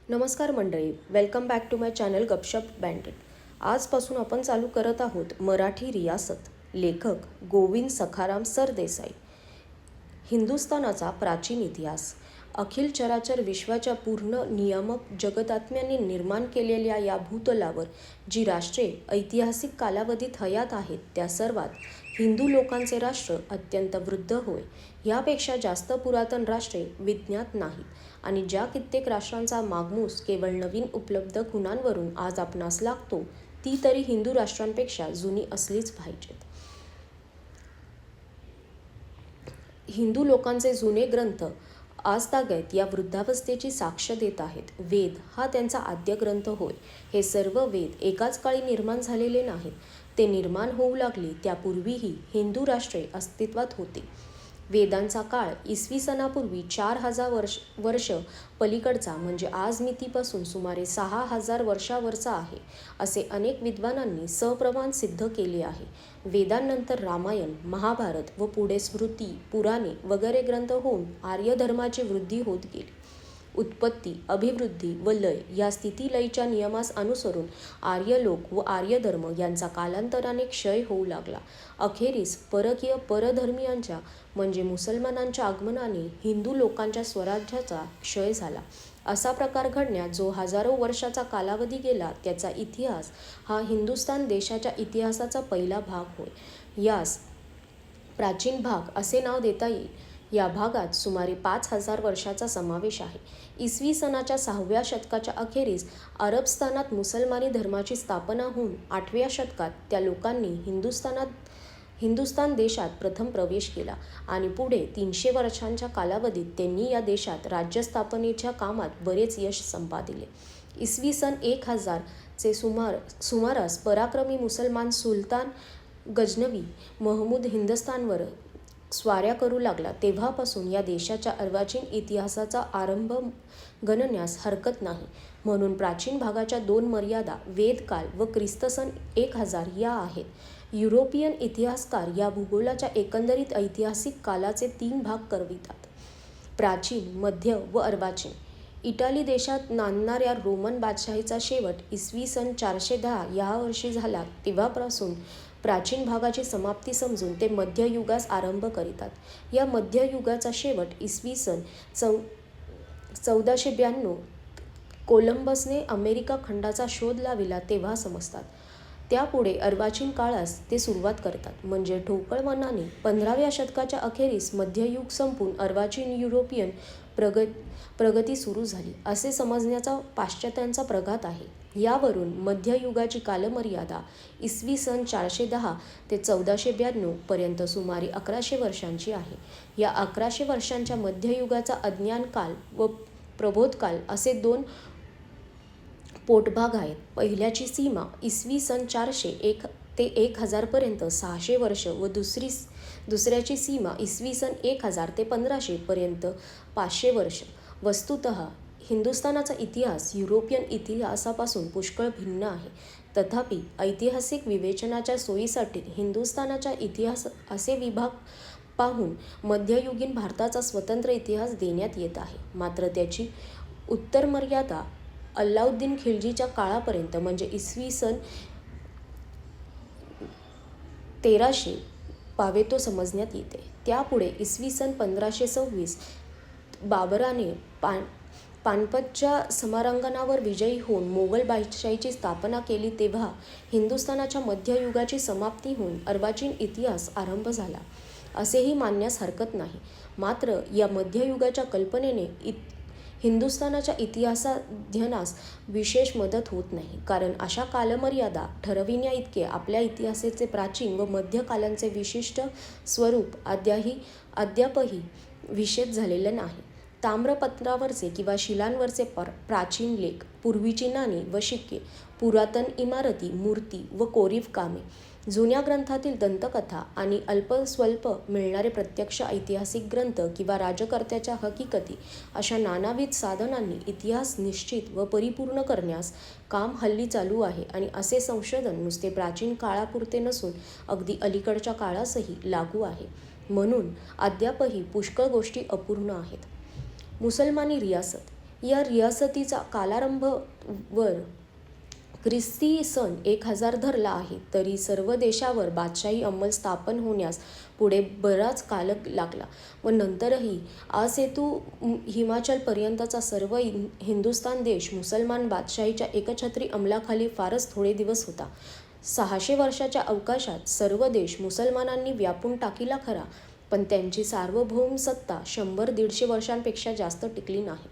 नमस्कार मंडळी, welcome back to my channel Gapshap बँडेड. आजपासून आपण चालू करत आहोत मराठी रियासत. लेखक गोविंद सखाराम सरदेसाई. हिंदुस्थानाचा प्राचीन इतिहास. अखिल चराचर विश्वाच्या पूर्ण नियामक जगतात्म्यांनी निर्माण केलेल्या या भूतलावर जी राष्ट्रे ऐतिहासिक कालावधीत हयात आहेत त्या सर्वात हिंदू लोकांचे राष्ट्र अत्यंत वृद्ध होय. यापेक्षा जास्त पुरातन राष्ट्रे विज्ञात नाहीत आणि ज्या कित्येक राष्ट्रांचा मागमूस केवळ नवीन उपलब्ध खुणांवरून आज आपणास लागतो ती तरी हिंदू राष्ट्रांपेक्षा जुनी असलीच पाहिजेत. हिंदू लोकांचे जुने ग्रंथ आजतागत या वृद्धावस्थेची साक्ष देत आहेत. वेद हा त्यांचा आद्य ग्रंथ होय. हे सर्व वेद एकाच काळी निर्माण झालेले नाहीत. ते निर्माण होऊ लागले त्यापूर्वीही हिंदू राष्ट्रे अस्तित्वात होती. वेदांचा काळ इसवी सनापूर्वी 4000 वर्ष पलीकडचा म्हणजे आज मितीपासून सुमारे 6000 वर्षावरचा आहे असे अनेक विद्वानांनी सप्रमाण सिद्ध केले आहे. वेदांनंतर रामायण, महाभारत व पुढे स्मृती, पुराणे वगैरे ग्रंथ होऊन आर्य धर्माची वृद्धी होत गेली. उत्पत्ती, अभिवृद्धी व लय या स्थितीलयीच्या नियमास अनुसरून आर्य लोक व आर्य धर्म यांचा कालांतराने क्षय होऊ लागला. अखेरीस परकीय परधर्मीयांच्या म्हणजे मुसलमानांच्या आगमनाने हिंदू लोकांच्या स्वराज्याचा क्षय झाला. असा प्रकार घडण्यात जो हजारो वर्षाचा कालावधी गेला त्याचा इतिहास हा हिंदुस्थान देशाच्या इतिहासाचा पहिला भाग होय. यास प्राचीन भाग असे नाव देता येईल. या भागात सुमारे 5000 वर्षाचा समावेश आहे. इसवी सनाच्या 6व्या शतकाच्या अखेरीस अरबस्थानात मुसलमानी धर्माची स्थापना होऊन 8व्या शतकात त्या लोकांनी हिंदुस्थान देशात प्रथम प्रवेश केला आणि पुढे 300 वर्षांच्या कालावधीत त्यांनी या देशात राज्यस्थापनेच्या कामात बरेच यश संपादिले. इसवी सन 1000 चे सुमारास पराक्रमी मुसलमान सुलतान गजनवी महमूद हिंदुस्थानवर स्वाऱ्या करू लागला तेव्हापासून या देशाच्या अर्वाचीन इतिहासाचा आरंभ गणण्यास हरकत नाही. म्हणून प्राचीन भागाच्या दोन मर्यादा वेदकाल व ख्रिस्तसन 1000 या आहेत. युरोपियन इतिहासकार या भूगोलाच्या एकंदरीत ऐतिहासिक कालाचे 3 भाग करवितात: प्राचीन, मध्य व अर्वाचीन. इटाली देशात नांदणाऱ्या रोमन बादशाहीचा शेवट इसवी सन 410 या वर्षी झाला तेव्हापासून प्राचीन भागाची समाप्ती समजून ते मध्ययुगास आरंभ करीतात. या मध्ययुगाचा शेवट इसवी सन 1492 कोलंबसने अमेरिका खंडाचा शोध लाविला तेव्हा समजतात. त्यापुढे अर्वाचीन काळास ते सुरुवात करतात. म्हणजे ठोकळमनाने 15व्या शतकाच्या अखेरीस मध्ययुग संपून अर्वाचीन युरोपियन प्रगती सुरू झाली असे समजण्याचा पाश्चात्यांचा प्रघात आहे. यावरून मध्ययुगाची कालमर्यादा इसवी सन 410 ते 1492 पर्यंत सुमारे 1100 वर्षांची आहे. या 1100 वर्षांच्या मध्ययुगाचा अज्ञानकाल व प्रबोधकाल असे 2 पोटभाग आहेत. पहिल्याची सीमा इसवी सन 400 ते 1000 पर्यंत 600 वर्ष व दुसऱ्याची सीमा इसवी सन 1000 ते 1500 पर्यंत 500 वर्ष. वस्तुतः हिंदुस्थानाचा इतिहास युरोपियन इतिहासापासून पुष्कळ भिन्न आहे. तथापि ऐतिहासिक विवेचनाच्या सोयीसाठी हिंदुस्थानाचा इतिहास असे विभाग पाहून मध्ययुगीन भारताचा स्वतंत्र इतिहास देण्यात येत आहे. मात्र त्याची उत्तरमर्यादा अल्लाउद्दीन खिल्जीच्या काळापर्यंत म्हणजे इसवी सन 1300 पावेतो समजण्यात येते. त्यापुढे इसवी सन 1526 बाबराने पानिपतच्या समरांगणावर विजयी होऊन मोगल बादशाहीची स्थापना केली तेव्हा हिंदुस्थानाच्या मध्ययुगाची समाप्ती होऊन अर्वाचीन इतिहास आरंभ झाला असेही मानण्यास हरकत नाही. मात्र या मध्ययुगाच्या कल्पनेने हिंदुस्थानाच्या इतिहासाध्ययनास विशेष मदत होत नाही, कारण अशा कालमर्यादा ठरविण्याइतके आपल्या इतिहासाचे प्राचीन व मध्य कालांचे विशिष्ट स्वरूप अद्यापही विशद झालेले नाही. ताम्रपत्रावरचे किंवा शिलांवरचे प्राचीन लेख, पूर्वीची नाणी व शिक्के, पुरातन इमारती, मूर्ती व कोरीव कामे, जुन्या ग्रंथातील दंतकथा आणि अल्पस्वल्प मिळणारे प्रत्यक्ष ऐतिहासिक ग्रंथ किंवा राजकर्त्याच्या हकीकती अशा नानाविध साधनांनी इतिहास निश्चित व परिपूर्ण करण्यास काम हल्ली चालू आहे आणि असे संशोधन नुसते प्राचीन काळापुरते नसून अगदी अलीकडच्या काळासही लागू आहे. म्हणून अद्यापही पुष्कळ गोष्टी अपूर्ण आहेत. मुसलमानी रियासत. या रियासतीचा कालारंभ वर ख्रिस्ती सन 1000 धरला आहे, तरी सर्व देशावर बादशाही अंमल स्थापन होण्यास पुढे बराच काल लागला व नंतरही आसेतू हिमाचलपर्यंतचा सर्व हिंदुस्थान देश मुसलमान बादशाहीच्या एकछत्री अंमलाखाली फारच थोडे दिवस होता. 600 वर्षाच्या अवकाशात सर्व देश मुसलमानांनी व्यापून टाकीला खरा, पण त्यांची सार्वभौम सत्ता 100-150 वर्षांपेक्षा जास्त टिकली नाही.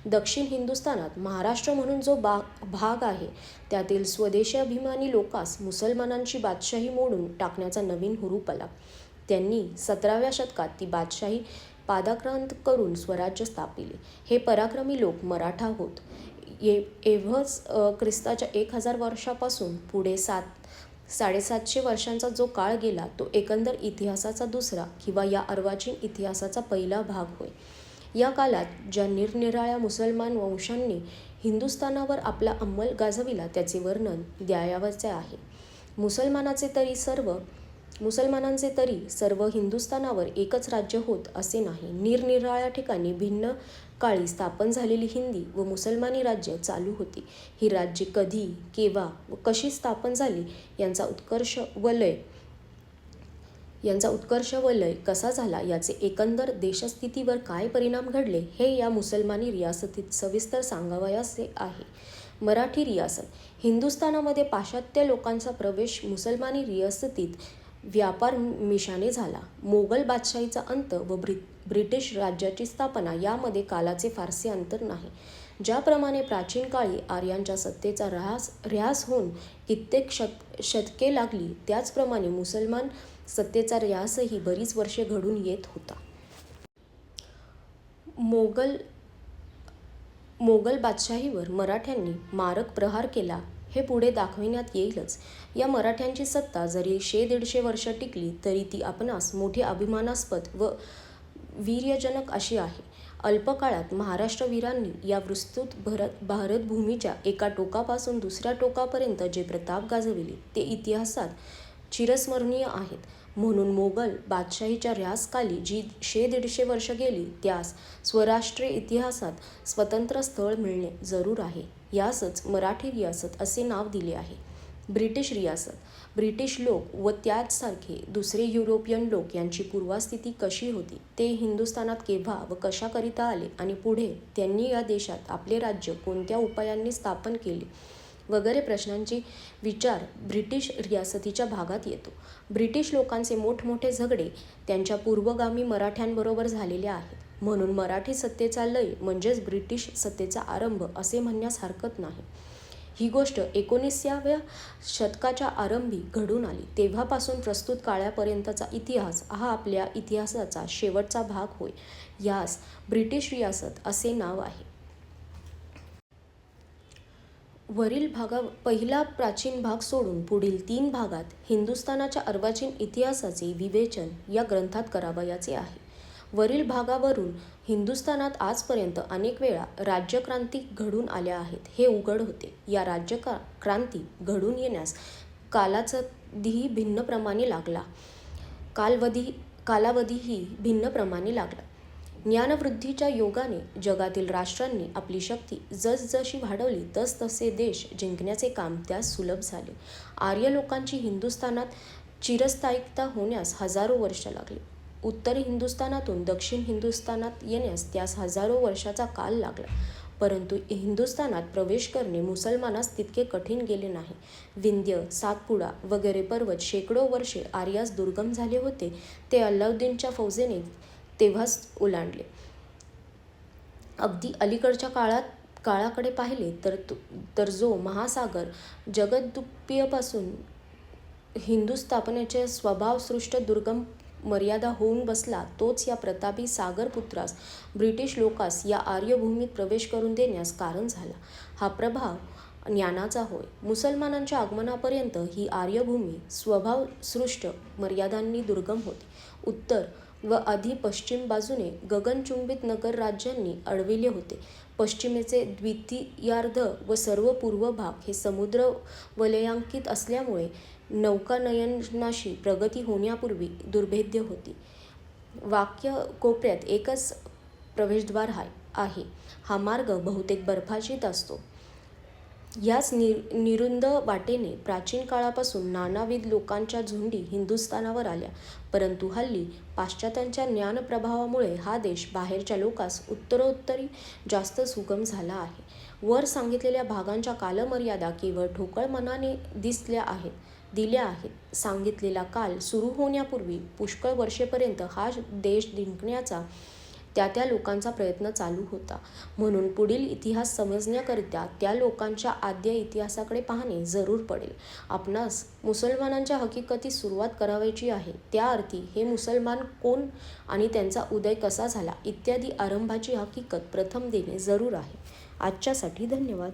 दक्षिण हिंदुस्थानात महाराष्ट्र म्हणून जो भाग आहे, त्यातील स्वदेशाभिमानी लोकांस मुसलमानांची बादशाही मोडून टाकण्याचा नवीन हुरूप आला. त्यांनी 17व्या शतकात ती बादशाही पादाक्रांत करून स्वराज्य स्थापिले. हे पराक्रमी लोक मराठा होत. एव्हस ख्रिस्ताच्या 1000 वर्षापासून पुढे 750 वर्षांचा जो काळ गेला, तो एकंदर इतिहासाचा दुसरा किंवा या अर्वाचीन इतिहासाचा पहिला भाग होय. या काळात ज्या निरनिराळ्या मुसलमान वंशांनी हिंदुस्थानावर आपला अंमल गाजविला, त्याचे वर्णन द्यावयाचे आहे. मुसलमानांचे तरी सर्व हिंदुस्थानावर एकच राज्य होत असे नाही. निरनिराळ्या ठिकाणी भिन्न काळी स्थापन झालेली हिंदी व मुसलमानी राज्य चालू होती. ही राज्ये कधी, केव्हा व कशी स्थापन झाली, यांचा उत्कर्ष व लय कसा झाला, याचे एकंदर देशस्थितीवर काय परिणाम घडले, हे या मुसलमानी रियासतीत सविस्तर सांगावयाचे आहे. मराठी रियासत. हिंदुस्थानामध्ये पाश्चात्य लोकांचा प्रवेश मुसलमानी रियासतीत व्यापारमिशाने झाला. मोगल बादशाहीचा अंत व ब्रिटिश राज्याची स्थापना यामध्ये कालाचे फारसे अंतर नाही. ज्याप्रमाणे प्राचीन काळी आर्यांच्या सत्तेचा ऱ्हास होऊन कित्येक शतके लागली, त्याचप्रमाणे मुसलमान सत्तेचा ऱ्हासही बरीच वर्षे घडून येत होता. मोगल बादशाहीवर मराठ्यांनी मारक प्रहार केला, हे पुढे दाखविण्यात येईलच. या मराठ्यांची सत्ता जरी 100-150 वर्ष टिकली, तरी ती आपणास मोठी अभिमानास्पद व वीर्यजनक अशी आहे. अल्प काळात महाराष्ट्रवीरांनी या विस्तृत भारतभूमीच्या एका टोकापासून दुसऱ्या टोकापर्यंत जे प्रताप गाजविले, ते इतिहासात चिरस्मरणीय आहेत. म्हणून मोगल बादशाहीच्या ऱ्हासकाली जी 100-150 वर्ष गेली, त्यास स्वराष्ट्रीय इतिहासात स्वतंत्र स्थळ मिळणे जरूर आहे. यासच मराठी रियासत असे नाव दिले आहे. ब्रिटिश रियासत. ब्रिटिश लोक व त्याचसारखे दुसरे युरोपियन लोक यांची पूर्वस्थिती कशी होती, ते हिंदुस्थानात केव्हा व कशाकरिता आले आणि पुढे त्यांनी या देशात आपले राज्य कोणत्या उपायांनी स्थापन केले, वगैरे प्रश्नांची विचार ब्रिटिश रियासतीच्या भागात येतो. ब्रिटिश लोकांचे मोठमोठे झगडे त्यांच्या पूर्वगामी मराठ्यांबरोबर झालेले आहेत. म्हणून मराठी सत्तेचा लय म्हणजेच ब्रिटिश सत्तेचा आरंभ असे म्हणण्यास हरकत नाही. ही गोष्ट 19व्या शतकाच्या आरंभी घडून आली. तेव्हापासून प्रस्तुत काळापर्यंतचा इतिहास हा आपल्या इतिहासाचा शेवटचा भाग होय. यास ब्रिटिश रियासत असे नाव आहे. वरील पहिला प्राचीन भाग सोडून पुढील 3 भागात हिंदुस्थानाच्या अर्वाचीन इतिहासाचे विवेचन या ग्रंथात करावयाचे आहे. वरील भागावरून हिंदुस्थानात आजपर्यंत अनेक वेळा राज्यक्रांती घडून आल्या आहेत, हे उघड होते. या राज्यक्रांती घडून येण्यास कालावधीही भिन्न प्रमाणे लागला. ज्ञानवृद्धीच्या योगाने जगातील राष्ट्रांनी आपली शक्ती जसजशी वाढवली, तसतसे देश जिंकण्याचे काम त्यास सुलभ झाले. आर्य लोकांची हिंदुस्थानात चिरस्थायिकता होण्यास हजारो वर्ष लागली. उत्तर हिंदुस्थानातून दक्षिण हिंदुस्थानात येण्यास त्यास हजारो वर्षाचा काल लागला. परंतु हिंदुस्थानात प्रवेश करणे मुसलमानास तितके कठीण गेले नाही. विंध्य, सातपुडा वगैरे पर्वत शेकडो वर्षे आर्यास दुर्गम झाले होते, ते अल्लाउद्दीनच्या फौजेने तेव्हाच ओलांडले. अगदी अलीकडच्या काळाकडे पाहिले तर जो महासागर जगदुपयोपासून हिंदू स्थापनेचे स्वभावसृष्ट दुर्गम मर्यादा होऊन बसला, तोच या प्रतापी सागरपुत्रास ब्रिटिश लोकास या आर्यभूमीत प्रवेश करून देण्यास कारण झाला. हा प्रभाव ज्ञानाचा होय. मुसलमानांच्या आगमनापर्यंत ही आर्यभूमी स्वभावसृष्ट मर्यादांनी दुर्गम होती. उत्तर व आधी पश्चिम बाजूने गगनचुंबित नगर राज्यांनी अडविले होते. पश्चिमेचे द्वितीयार्ध व सर्व पूर्व भाग हे समुद्र वलयांकित असल्यामुळे नौकानयनाशी प्रगती होण्यापूर्वी दुर्भेद्य होती. वाक्य कोपऱ्यात एकच प्रवेशद्वार आहे. हा मार्ग बहुतेक बर्फाच्छादित असतो. याच निरुंद वाटेने प्राचीन काळापासून नानाविध लोकांच्या झुंडी हिंदुस्थानावर आल्या, परंतु हल्ली पाश्चात्यांच्या ज्ञानप्रभावामुळे हा देश बाहेरच्या लोकांस उत्तरोत्तरी जास्त सुगम झाला आहे. वर सांगितलेल्या भागांच्या कालमर्यादा केवळ ठोकळ मनाने दिल्या आहेत. सांगितलेला काल सुरू होण्यापूर्वी पुष्कळ वर्षेपर्यंत हा देश जिंकण्याचा त्या लोकांचा प्रयत्न चालू होता. म्हणून पुढील इतिहास समजण्याकरिता त्या लोकांच्या आद्य इतिहासाकडे पाहणे जरूर पडेल. आपणास मुसलमानांच्या हकीकतीस सुरुवात करावयाची आहे. त्या अर्थी हे मुसलमान कोण आणि त्यांचा उदय कसा झाला इत्यादी आरंभाची हकीकत प्रथम देणे जरूर आहे. आजच्यासाठी धन्यवाद.